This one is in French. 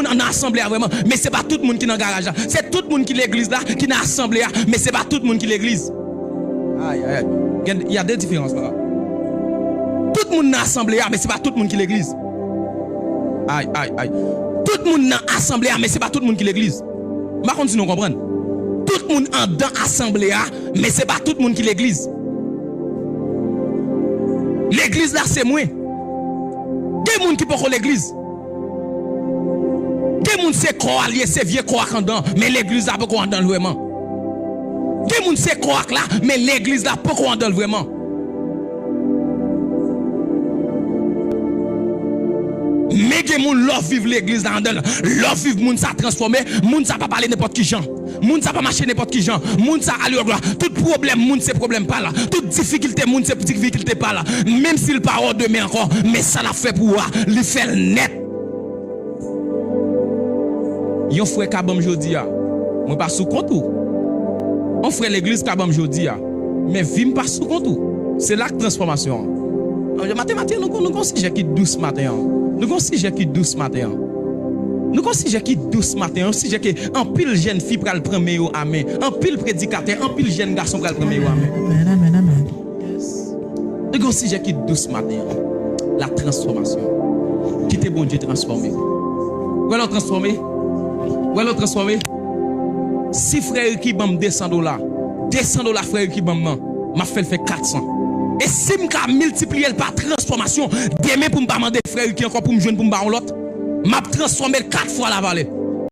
monde en assemblée vraiment, mais c'est pas tout le monde qui dans garage. C'est tout le monde qui l'église là, qui dans assemblée, mais c'est pas tout le monde qui l'église. Aïe aïe. Il y a des différences là. Tout le monde dans assemblée, mais c'est pas tout le monde qui l'église. Aïe aïe aïe. Tout le monde dans assemblée, mais c'est pas tout le monde qui l'église. Par contre, si nous comprenons. Tout le monde en dans assemblée, mais c'est pas tout le monde qui l'église. L'église là c'est moi. Des gens qui peuvent l'église. Des gens c'est croix lié, c'est vieux croix en dedans, mais l'église là pas croix en dedans vraiment. Des gens c'est croix là, mais l'église là pas croix en dedans vraiment. Mais des gens love vivre l'église là en dedans, love vivre moun ça transformer, moun ça pas parler n'importe qui gens. Moun ça pas marcher n'importe qui gens. Moun ça aller au droit. Tout problème moun c'est problème pas là. Toute difficulté moun c'est difficulté pas là. Même s'il pas demain encore, mais ça l'a fait pour lui faire net. Yon frère kabam jodi a. Moi pas sous compte ou. On frère l'église kabam jodi a. Mais vim pas sous compte ou. C'est la transformation. Matin nous sujet qui douce matin. Nous sujet qui douce matin. Nous considérons qui douce matin, un sujet qui en pile jeune fille pour le premier au amen, en pile prédicateur, en pile jeune garçon pour le premier au amen. Amen, amen. Nous considérons qui douce matin, la transformation. Qui t'est bon Dieu transformé. Où est-ce transformé? Où est-ce transformé? Si frère qui bam $200, $200 frère qui bam m'a fait 400. Et si m'ka multiplier par transformation, demain pour me demander frère qui encore pour me joindre pour me baron l'autre. M'a transformé 4 fois la vallée.